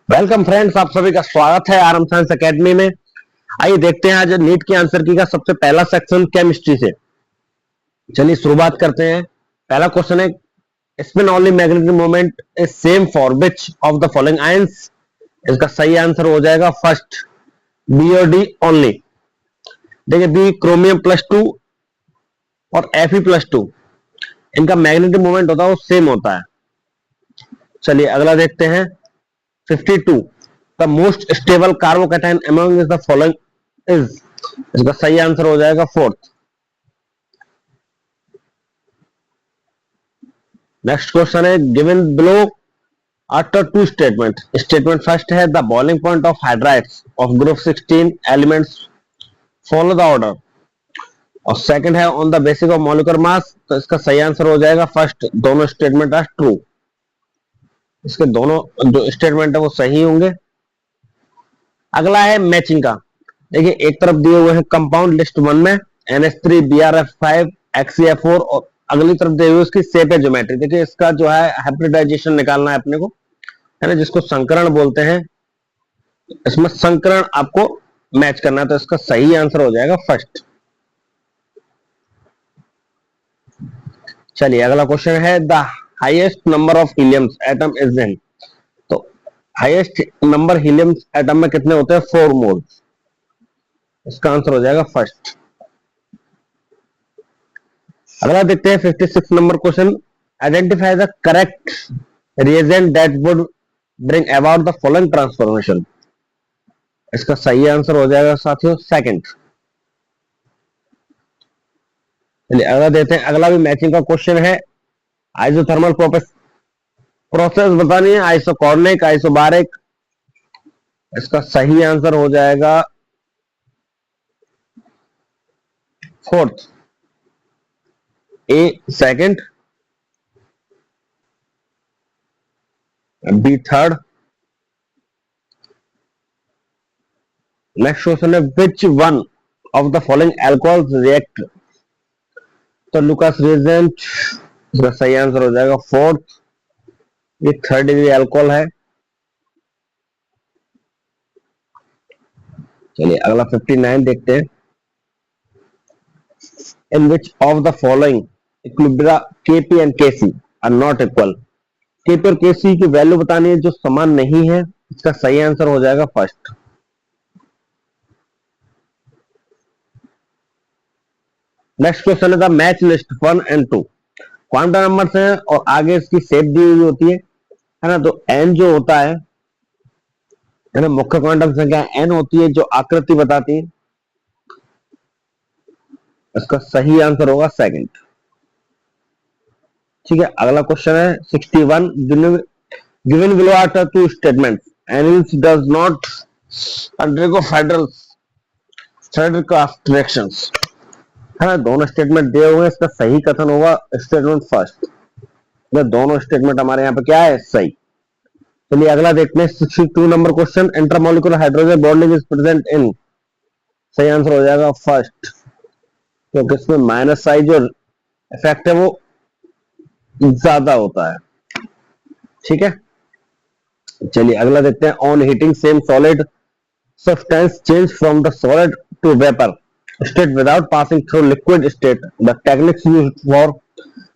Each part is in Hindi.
वेलकम फ्रेंड्स, आप सभी का स्वागत है आरएम साइंस एकेडमी में। आइए देखते हैं आज नीट की आंसर की का सबसे पहला सेक्शन केमिस्ट्री से। चलिए शुरुआत करते हैं। पहला क्वेश्चन है, spin only magnetic moment is same for which of the following ions. इसका सही आंसर हो जाएगा फर्स्ट, बी और डी ओनली। देखिए, बी क्रोमियम +2 और Fe+2, इनका मैग्नेटिक मोमेंट होता है वो सेम होता है। चलिए अगला देखते हैं। 52, the most stable carbocation among the following is. इसका सही आंसर हो जाएगा फोर्थ। नेक्स्ट क्वेश्चन है, given below after two statement. Statement first है, the boiling point of hydrides of group 16 elements follow the order. और सेकंड है, on the basis of molecular mass. तो इसका सही आंसर हो जाएगा फर्स्ट, दोनों स्टेटमेंट आर ट्रू। इसके दोनों जो स्टेटमेंट है वो सही होंगे। अगला है मैचिंग का। देखिए, एक तरफ दिए हुए हैं कंपाउंड लिस्ट 1 में NH3 BrF5 XeF4, और अगली तरफ दिए हुए उसकी शेप है ज्योमेट्री। देखिए, इसका जो है हाइब्रिडाइजेशन निकालना है अपने को, है ना, जिसको संकरण बोलते हैं। इसमें संकरण आपको मैच करना है, तो इसका सही आंसर हो जाएगा फर्स्ट। चलिए अगला क्वेश्चन है, the highest number of heliums atom is in. तो हाईएस्ट नंबर हीलियम्स एटम में कितने होते हैं? 4 मोल्स। इसका आंसर हो जाएगा फर्स्ट। अगला देखते हैं 56 number question, identify the correct reagent that would bring about the following transformation. इसका सही आंसर हो जाएगा साथियों सेकंड। चलिए अगला देते हैं। अगला भी मैचिंग का क्वेश्चन है। आइसोथर्मल प्रोसेस बतानी है, आइसोकॉर्निक, आइसोबारिक। इसका सही आंसर हो जाएगा fourth, A second, B third. Next question है, which one of the following alcohols react. तो लुकास रिएजेंट, इसका सही आंसर हो जाएगा फोर्थ, ये थर्ड डिग्री अल्कोहल है। चलिए अगला 59 देखते हैं। In which of the following equilibria Kp and Kc are not equal. Kp और Kc की वैल्यू बतानी है जो समान नहीं है। इसका सही आंसर हो जाएगा फर्स्ट। नेक्स्ट क्वेश्चन है, the match list 1 and 2 quantum number है और आगे इसकी शेप दी हुई होती है ना। तो n जो होता है ना, मुख्य क्वांटम संख्या n होती है जो आकृति बताती है। इसका सही आंसर होगा सेकंड। ठीक है, अगला क्वेश्चन है 61, given below are two statements anils does not undergo Friedel Crafts reactions, है ना। दोनों स्टेटमेंट दिए हुए हैं, इसका सही कथन होगा स्टेटमेंट फर्स्ट। दोनों स्टेटमेंट हमारे यहाँ पे क्या है? सही। चलिए अगला देखते हैं 62 number question, intermolecular hydrogen bonding is present in. सही आंसर हो जाएगा फर्स्ट, क्योंकि इसमें माइनस आई जो इफेक्ट है वो ज्यादा होता है। ठीक है, चलिए अगला देखते हैं। On heating same solid substance change from the solid to vapour state without passing through liquid state, the techniques used for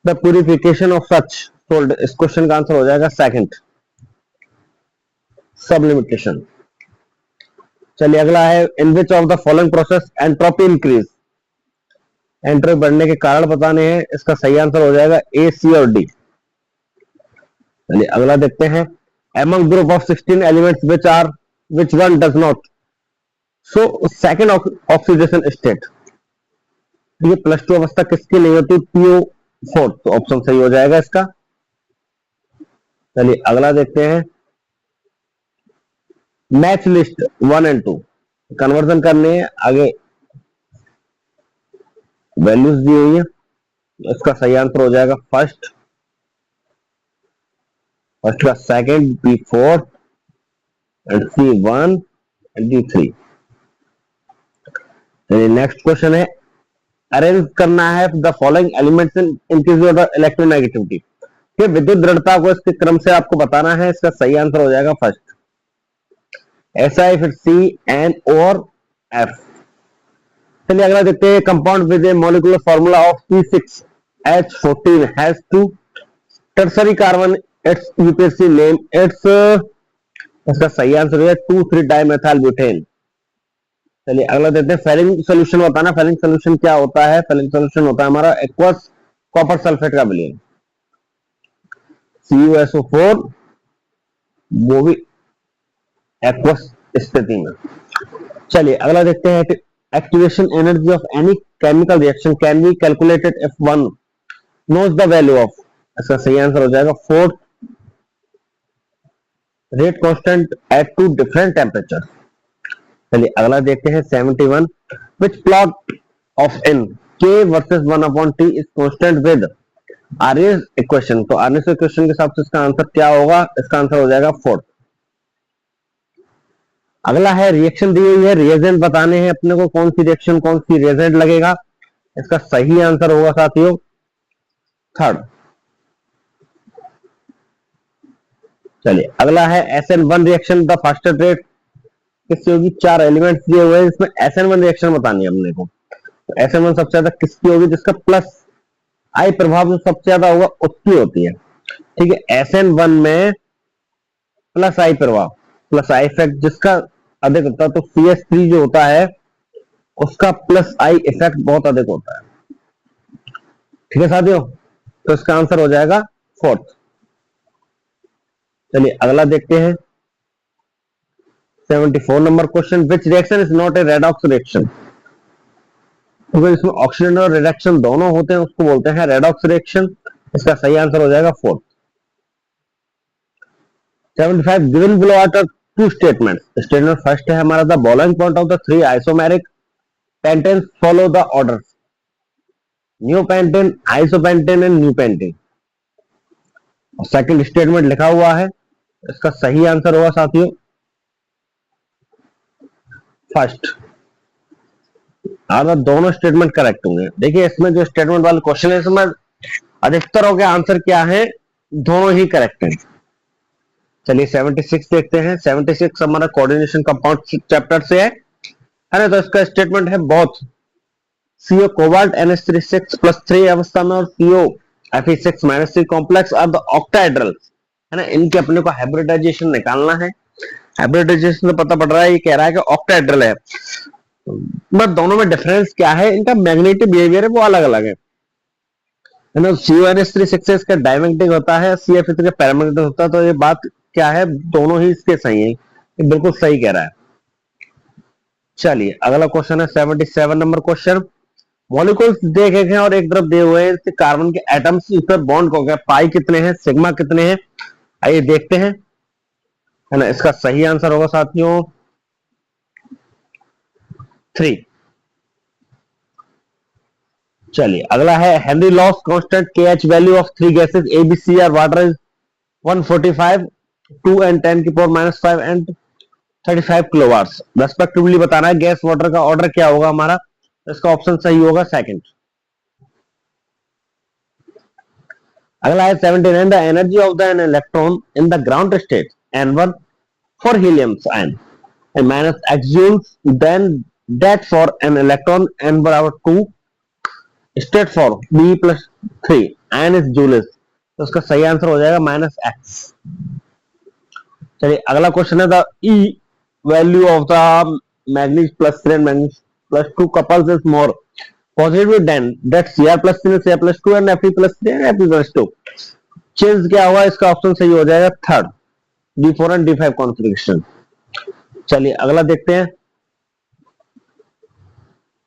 the purification of such salt. इस क्वेश्चन का आंसर हो जाएगा सेकंड, सब्लिमिटेशन। चलिए अगला है, in which of the following process entropy increase. Entropy बढ़ने के कारण बताने हैं। इसका सही आंसर हो जाएगा ए, सी और डी। चलिए अगला देखते हैं। among group of 16 elements which one does not so second oxidation state। ये +2 अवस्था किसकी नहीं होती? PO4। तो ऑप्शन सही हो जाएगा इसका। चलिए अगला देखते हैं। मैच लिस्ट 1 एंड 2 कन्वर्जन करने है, आगे वैल्यूज दी हुई है। इसका सही आंसर हो जाएगा फर्स्ट का second, B4 and C1 and D3। Next question है, अरेंज करना है the following elements in increase order electronegativity. विद्युत दृढ़ता को इसके क्रम से आपको बताना है। इसका सही आंसर हो जाएगा फर्स्ट। SI फिर C N और F। चलिए अगला देखते हैं, compound with a molecular formula of C6H14 has two tertiary carbon, it's UPSC name, it's, इसका सही आंसर है 2,3 डाइमेथाइल ब्यूटेन। चलिए अगला देखते हैं, फेलिंग सोल्यूशन बताना। फेलिंग सोल्यूशन क्या होता है? फेलिंग सोल्यूशन होता है हमारा एक्वस कॉपर सल्फेट का विलयन, CuSO4, वो भी एक्वस स्थिति में। चलिए अगला देखते हैं, activation energy of any chemical reaction can be calculated if one knows the value of, इसका सही आंसर हो जाएगा fourth rate constant at two different temperature. चलिए अगला देखते हैं 71, which plot of n k versus 1/t is constant with Arrhenius equation. तो आर्यस इक्वेशन के हिसाब से इसका आंसर क्या होगा? इसका आंसर हो जाएगा फोर्थ। अगला है, रिएक्शन दी हुई है, रिएजेंट बताने हैं अपने को, कौन सी रिएक्शन कौन सी रिएजेंट लगेगा। इसका सही आंसर होगा साथियों थर्ड। चलिए अगला है SN1 reaction, the fastest rate किसकी होगी? 4 एलिमेंट्स दिए हुए हैं, इसमें SN1 रिएक्शन बतानी है अपने को। तो SN1 सबसे ज्यादा किसकी होगी? जिसका प्लस आई प्रभाव जो सबसे ज्यादा होगा उसकी होती है। ठीक है, SN1 में प्लस आई प्रभाव, प्लस आई इफेक्ट जिसका अधिक होता है, तो CH3 जो होता है उसका प्लस आई इफेक्ट बहुत अधिक होता है। ठीक है साथियों, तो इसका आंसर हो जाएगा फोर्थ। चलिए अगला देखते हैं 74 number question, which reaction is not a redox reaction. तो इसमें ऑक्सीजन और रिडक्शन दोनों होते हैं, उसको बोलते हैं रेडॉक्स रिएक्शन। इसका सही आंसर हो जाएगा fourth. 75, given below are two statements. Statement first है हमारा, the boiling point of the 3 isomeric pentanes follow the order neo pentane, isopentane and neo pentane. Second statement लिखा हुआ है, इसका सही आंसर होगा साथियों फर्स्ट। दोनों स्टेटमेंट करेक्ट होंगे। देखिए इसमें जो स्टेटमेंट वाले क्वेश्चन है, इसमें अधिकतर हो गया आंसर क्या है? दोनों ही करेक्ट है। चलिए 76 देखते हैं। 76 हमारा कोऑर्डिनेशन कंपाउंड चैप्टर से है ना। तो इसका स्टेटमेंट है, both CO cobalt NH36 plus 3 अवस्था में और CO Fe6 minus 3 complex are the octahedral, है ना। इनके अपने को हाइब्रिडाइजेशन निकालना है। हाइब्रिडाइजेशन से पता पड़ रहा है, ये कह रहा है कि ऑक्टाहेड्रल है, बट दोनों में डिफरेंस क्या है? इनका मैग्नेटिक बिहेवियर है वो अलग अलग है ना। CuNH3 का डायमैग्नेटिक होता है, CF3 का पैरामैग्नेटिक होता है। तो ये बात क्या है? दोनों ही इसके सही है, ये बिल्कुल सही कह रहा है। चलिए अगला क्वेश्चन है 77 नंबर क्वेश्चन, मॉलिक्यूल्स देखे हैं और एक तरफ दिए हुए हैं, कार्बन के एटम्स पर बॉन्ड हो गया, पाई कितने हैं, सिग्मा कितने हैं, आइए देखते हैं, है ना। इसका सही आंसर होगा साथियों 3। चलिए अगला है, Henry loss constant KH value of 3 gases ABC और वाटर इज 145, 2 and 10 की पावर -5 एंड 35 किलोवाट्स रेस्पेक्टिवली बताना है। गैस वाटर का ऑर्डर क्या होगा हमारा? इसका ऑप्शन सही होगा सेकंड। अगला है 79, the energy of the an electron in the ground state N1 for helium ion and minus x joules, then that for an electron n बराबर 2 state for B plus 3 n is joules, तो उसका सही आंसर हो जाएगा -x। चलिए अगला क्वेश्चन है, the E value of the manganese plus 3 and manganese plus 2 couples is more positive than that Cr plus 3 Cr+2 and Fe plus 3 and Fe+2। Change क्या होगा? इसका ऑप्शन सही हो जाएगा third, D4 and D5 configuration. चलिए अगला देखते हैं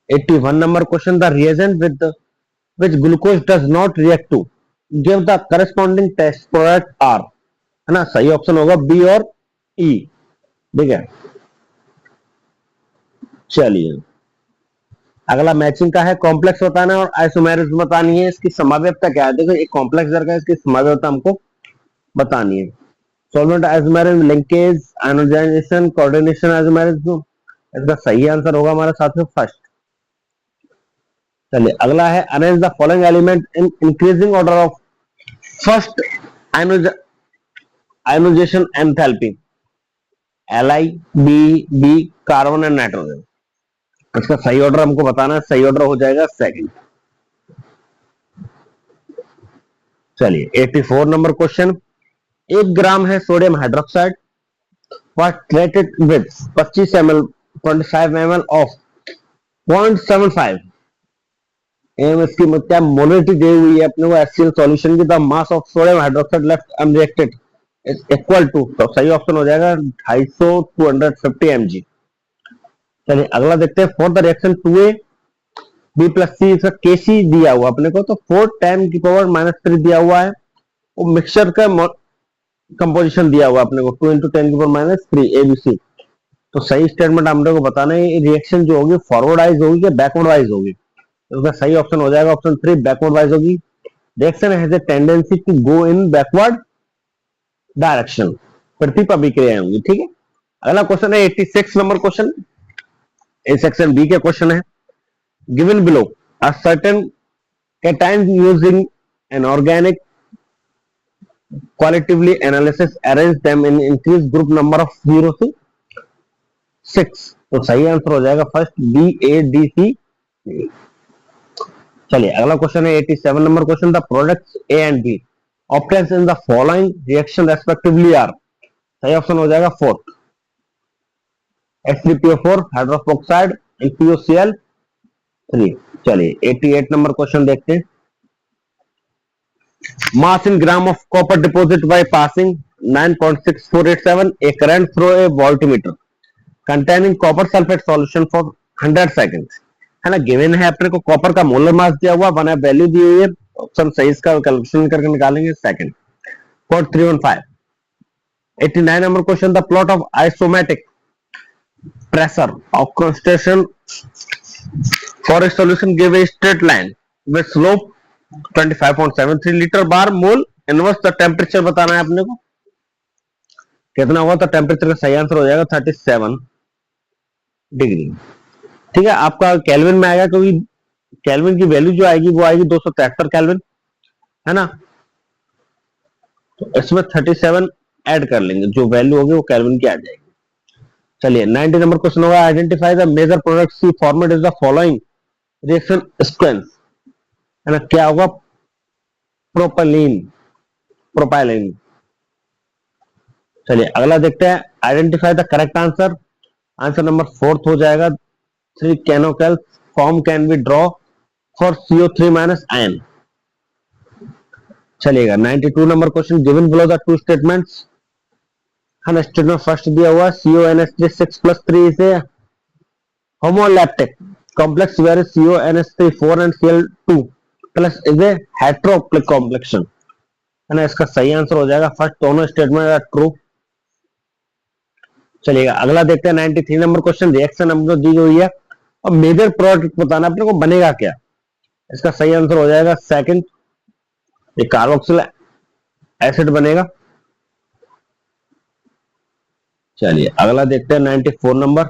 81 number question, the reagent with which glucose does not react to give the corresponding test product R, है ना। सही ऑप्शन होगा B और E, ठीक है। चलिए अगला मैचिंग का है, कॉम्प्लेक्स बताना और आइसोमेरिज्म बतानी है। इसकी संभाव्यता क्या है? देखो एक कॉम्प्लेक्स दर का, इसकी संभाव्यता हमको बतानी है। Solvent isomerism, linkage, ionization, coordination isomerism. इसका सही आंसर होगा हमारे साथ में फर्स्ट। चलिए अगला है, arrange the following element in increasing order of first ionization enthalpy. Li, B, carbon and nitrogen. इसका सही ऑर्डर हमको बताना है, सही ऑर्डर हो जाएगा सेकंड। चलिए 84 नंबर क्वेश्चन, 1 ग्राम है sodium hydroxide was treated with 25 ml 25 ml of 0.75 M. इसकी क्या मोलरिटी दी हुई है अपने को HCl सॉल्यूशन की, the mass of sodium hydroxide left unreacted is equal to, तो सही ऑप्शन हो जाएगा 250 250 mg। चलिए अगला देखते हैं, for the reaction 2A B plus C, इसका Kc दिया हुआ अपने को, तो 4 10 की पावर -3 दिया हुआ है। वो मिक्सचर का कंपोजिशन दिया हुआ अपने को 2 इंटू 10 की पावर -3 ABC। तो सही स्टेटमेंट हम लोग को बताना है, रिएक्शन जो होगी फॉरवर्ड वाइज होगी या बैकवर्ड वाइज होगी। तो उसका सही ऑप्शन हो जाएगा ऑप्शन 3, बैकवर्ड वाइज होगी। Reaction has a tendency to go in backward direction, प्रतिपा अभिक्रिया होंगी। ठीक है, अगला क्वेश्चन है 86 number question, a section B के क्वेश्चन है। Given below a certain cation using an organic qualitatively analysis arrange them in increased group number of 0 to 6। तो सही आंसर हो जाएगा first B A D C. चलिए अगला क्वेश्चन है 87 number question, the products A and B obtains in the following reaction respectively are, सही ऑप्शन हो जाएगा fourth H3PO4 hydroxide and POCl3। चलिए 88 नंबर क्वेश्चन देखते हैं, mass in gram of copper deposit by passing 9.6487 a current through a voltmeter containing copper sulfate solution for 100 seconds, है ना। गिवन है अपने को कॉपर का मोलर मास दिया हुआ, वन वैल्यू दी हुई है, ऑप्शन सही इसका कैलकुलेशन करके निकालेंगे second 4315। 89 number question, the plot of isometric pressure of concentration for a solution give a straight line with slope 25.73 litre bar mole inverse. The temperature बताना है अपने को कितना हुआ, तो टेम्परेचर का सही आंसर हो जाएगा 37 डिग्री। ठीक है, आपका केल्विन में आएगा, क्योंकि केल्विन की वैल्यू जो आएगी वो आएगी 273 केल्विन, है ना। तो इसमें 37 ऐड कर लेंगे, जो वैल्यू होगी वो केल्विन की आ जाएगी। चलिए 90 नंबर क्वेश्चन होगा, identify the major product C format is the following reaction sequence, है ना। क्या होगा, प्रोपाइलिन। चलिए अगला देखते हैं, identify the correct answer. Answer number 4 हो जाएगा 3 canonical form can be draw for CO3 minus ion. चलिएगा 92 number question, given below the two statements, है ना। स्टेटमेंट फर्स्ट दिया हुआ CONH3 6+3 is homoleptic complex where CONH3 4 and Cl2 plus is a heteroleptic complex ion, है ना। इसका सही आंसर हो जाएगा फर्स्ट, दोनों स्टेटमेंट ट्रू। चलिएगा अगला देखते हैं 93 नंबर क्वेश्चन, रिएक्शन हमको दी हुई है और मेजर प्रोडक्ट बताना अपने को बनेगा क्या। इसका सही आंसर हो जाएगा सेकंड, ये कार्बोक्सिल एसिड बनेगा। चलिए अगला देखते हैं 94 number,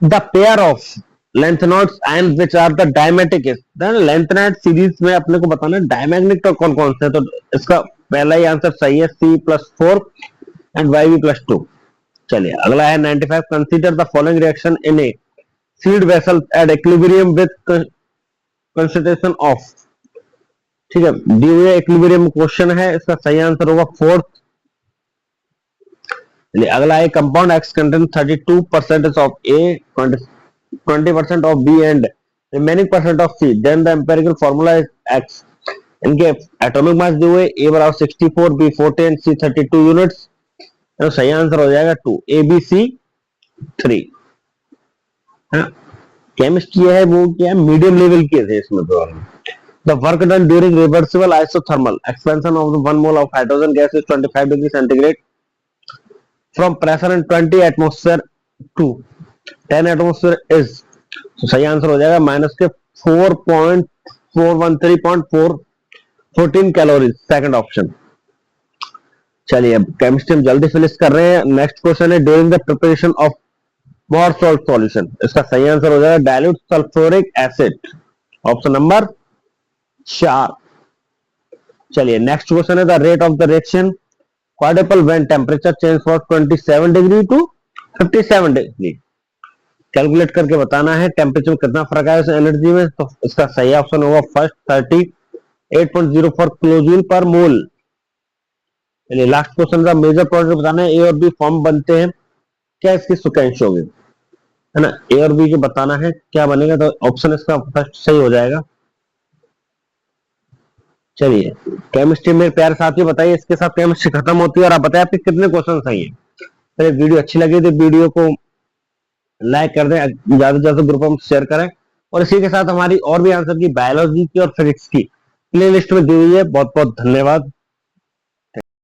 the pair of lanthanoids and which are the diamagnetic is, lanthanoid series में अपने को बताना है डायमैग्नेटिक तो कौन कौन से, तो इसका पहला ही आंसर सही है C+4 एंड YB+2। चलिए अगला है 95, consider the following reaction in a seed vessel at equilibrium with concentration of. ठीक है, दी हुई इक्विलिब्रियम क्वेश्चन है, इसका सही आंसर होगा फोर्थ। चलिए अगला है, compound X contain 32% of A, 20% of B and remaining % of C, then the empirical formula is X। इनके एटॉमिक मास दिए हुए A बराबर 64, B 40 and C 32 यूनिट्स, तो सही आंसर हो जाएगा 2 ABC3। केमिस्ट्री है वो क्या है, मीडियम लेवल की है इसमें problem. The work done during reversible isothermal expansion of the 1 mole of hydrogen gas is 25 degree centigrade from pressure in 20 atmosphere to 10 atmosphere is, तो सही आंसर हो जाएगा माइनस के 4.413.414 कैलोरीज, सेकंड ऑप्शन। चलिए अब केमिस्ट्री हम जल्दी फिनिश कर रहे हैं। नेक्स्ट क्वेश्चन है, during the preparation of Mohr salt solution, इसका सही आंसर हो जाएगा dilute sulphuric acid, option number 4। चलिए नेक्स्ट क्वेश्चन है, the rate of the reaction quadruple when temperature change from 27 degree to 57 degree. Calculate करके बताना है टेम्परेचर में कितना फर्क आया उस एनर्जी में। तो इसका सही ऑप्शन होगा फर्स्ट 38.04 किलोजूल पर मोल। चलिए लास्ट क्वेश्चन का मेजर प्रोडक्ट बताना है। ए और बी फॉर्म बनते हैं, क्या इसकी सुकेंश होगी, है ना। ए और बी जो बताना है क्या बनेगा, तो ऑप्शन इसका फर्स्ट सही हो जाएगा। चलिए केमिस्ट्री में प्यारे साथियों बताइए, इसके साथ केमिस्ट्री खत्म होती है और आप बताइए आपके कितने क्वेश्चन सही है। चलिए वीडियो अच्छी लगी तो वीडियो को लाइक कर दें, ज्यादा से ज्यादा ग्रुप में शेयर करें, और इसी के साथ हमारी और भी आंसर की बायोलॉजी की और फिजिक्स की प्ले लिस्ट में दी हुई है। बहुत बहुत धन्यवाद।